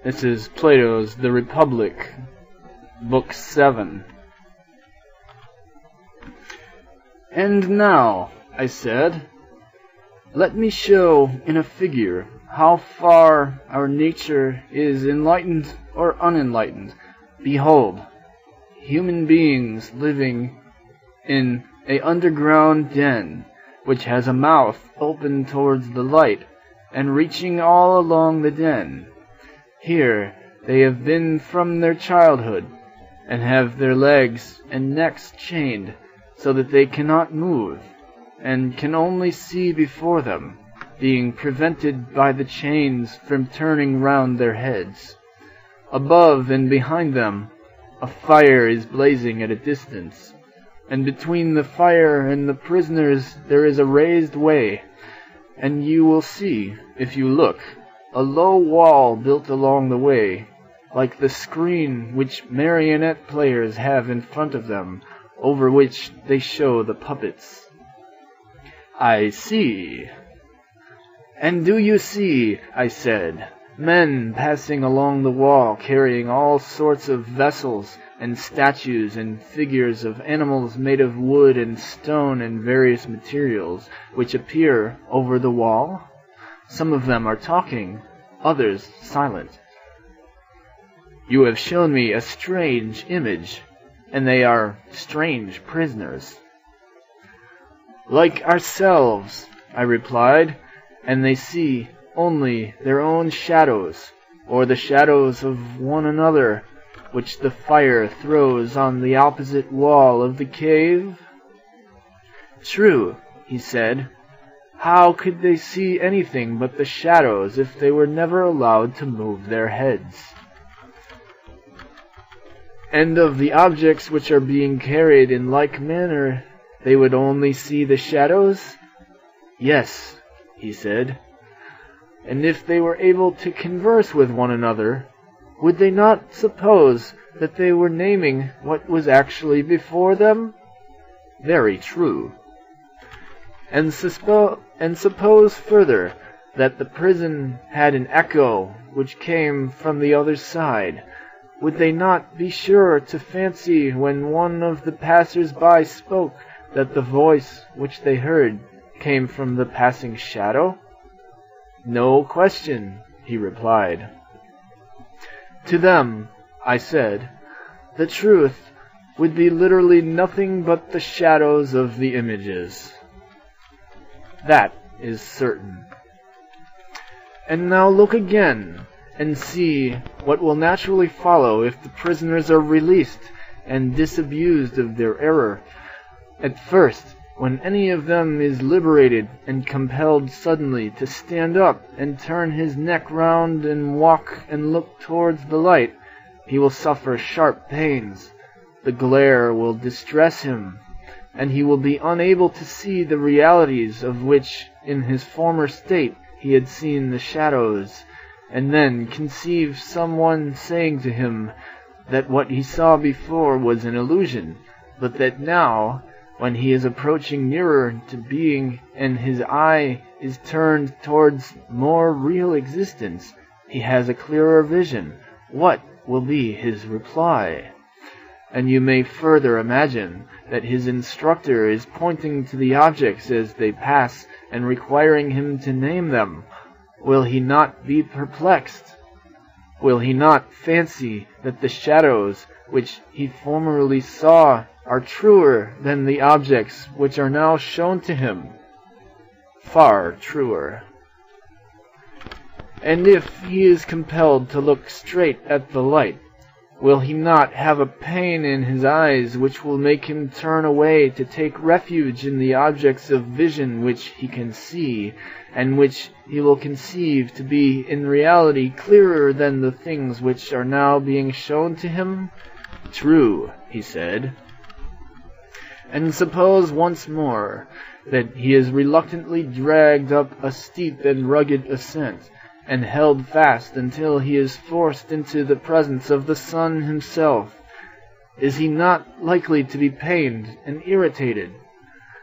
This is Plato's The Republic, Book 7. "And now," I said, "let me show in a figure how far our nature is enlightened or unenlightened. Behold, human beings living in a underground den, which has a mouth open towards the light, and reaching all along the den. Here they have been from their childhood, and have their legs and necks chained, so that they cannot move, and can only see before them, being prevented by the chains from turning round their heads. Above and behind them a fire is blazing at a distance, and between the fire and the prisoners there is a raised way, and you will see, if you look, a low wall built along the way, like the screen which marionette players have in front of them, over which they show the puppets." "I see." "And do you see," I said, "men passing along the wall carrying all sorts of vessels and statues and figures of animals made of wood and stone and various materials, which appear over the wall? Some of them are talking, others silent. You have shown me a strange image, and they are strange prisoners." "Like ourselves," I replied, "and they see only their own shadows, or the shadows of one another, which the fire throws on the opposite wall of the cave." "True," he said. "How could they see anything but the shadows if they were never allowed to move their heads?" "And of the objects which are being carried in like manner, they would only see the shadows?" "Yes," he said. "And if they were able to converse with one another, would they not suppose that they were naming what was actually before them?" "Very true." And suppose further that the prison had an echo which came from the other side, would they not be sure to fancy when one of the passers-by spoke that the voice which they heard came from the passing shadow?" "No question," he replied. "To them," I said, "the truth would be literally nothing but the shadows of the images." "That is certain." "And now look again, and see what will naturally follow if the prisoners are released and disabused of their error. At first, when any of them is liberated and compelled suddenly to stand up and turn his neck round and walk and look towards the light, he will suffer sharp pains. The glare will distress him, and he will be unable to see the realities of which in his former state he had seen the shadows, and then conceive someone saying to him that what he saw before was an illusion, but that now, when he is approaching nearer to being and his eye is turned towards more real existence, he has a clearer vision. What will be his reply? And you may further imagine that his instructor is pointing to the objects as they pass and requiring him to name them. Will he not be perplexed? Will he not fancy that the shadows which he formerly saw are truer than the objects which are now shown to him? Far truer. And if he is compelled to look straight at the light, will he not have a pain in his eyes which will make him turn away to take refuge in the objects of vision which he can see, and which he will conceive to be in reality clearer than the things which are now being shown to him? True, he said. And suppose once more that he is reluctantly dragged up a steep and rugged ascent, and held fast until he is forced into the presence of the sun himself. Is he not likely to be pained and irritated?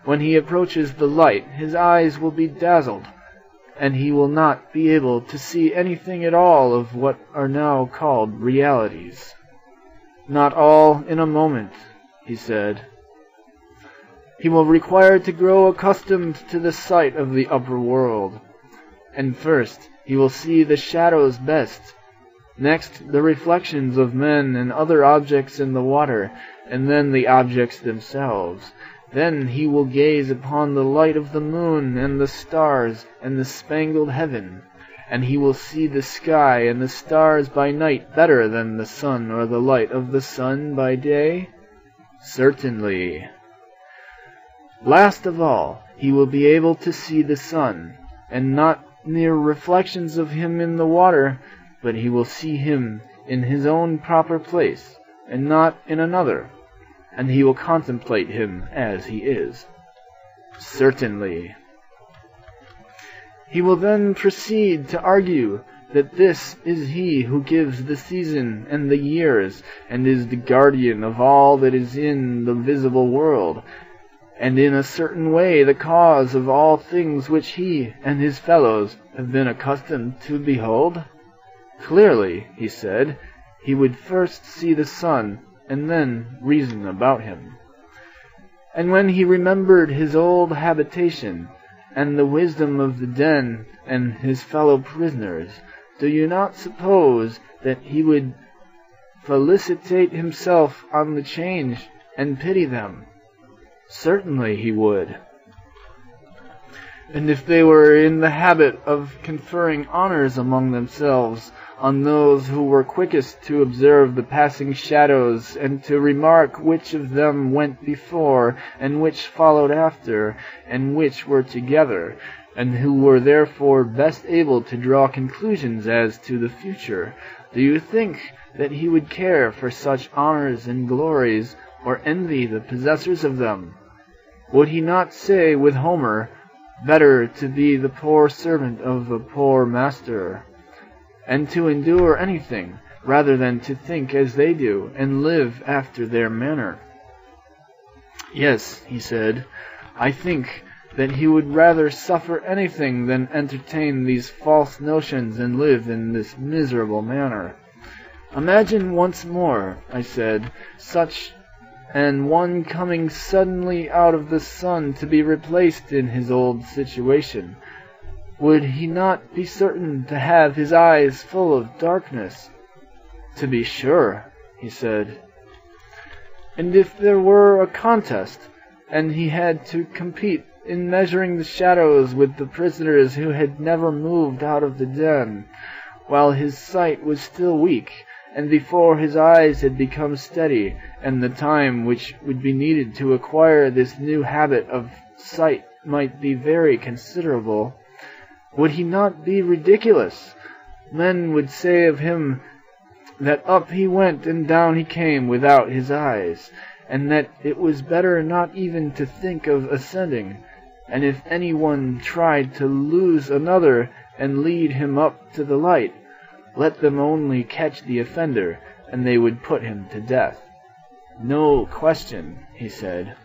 When he approaches the light, his eyes will be dazzled. and he will not be able to see anything at all of what are now called realities. Not all in a moment, he said. He will require to grow accustomed to the sight of the upper world. And first he will see the shadows best, next the reflections of men and other objects in the water, and then the objects themselves. Then he will gaze upon the light of the moon and the stars and the spangled heaven, and he will see the sky and the stars by night better than the sun or the light of the sun by day? Certainly. Last of all, he will be able to see the sun, and not mere reflections of him in the water, but he will see him in his own proper place, and not in another, and he will contemplate him as he is. Certainly. He will then proceed to argue that this is he who gives the season and the years, and is the guardian of all that is in the visible world, and in a certain way the cause of all things which he and his fellows have been accustomed to behold? Clearly, he said, he would first see the sun, and then reason about him. And when he remembered his old habitation, and the wisdom of the den and his fellow prisoners, do you not suppose that he would felicitate himself on the change, and pity them? Certainly he would. And if they were in the habit of conferring honors among themselves on those who were quickest to observe the passing shadows, and to remark which of them went before, and which followed after, and which were together, and who were therefore best able to draw conclusions as to the future, do you think that he would care for such honors and glories, or envy the possessors of them? Would he not say with Homer, "Better to be the poor servant of a poor master, and to endure anything, rather than to think as they do, and live after their manner"? Yes, he said, I think that he would rather suffer anything than entertain these false notions and live in this miserable manner. Imagine once more, I said, such an one coming suddenly out of the sun to be replaced in his old situation. Would he not be certain to have his eyes full of darkness? To be sure, he said. And if there were a contest, and he had to compete in measuring the shadows with the prisoners who had never moved out of the den, while his sight was still weak, and before his eyes had become steady, and the time which would be needed to acquire this new habit of sight might be very considerable, would he not be ridiculous? Men would say of him that up he went and down he came without his eyes, and that it was better not even to think of ascending, and if any one tried to lose another and lead him up to the light, let them only catch the offender, and they would put him to death. No question, he said.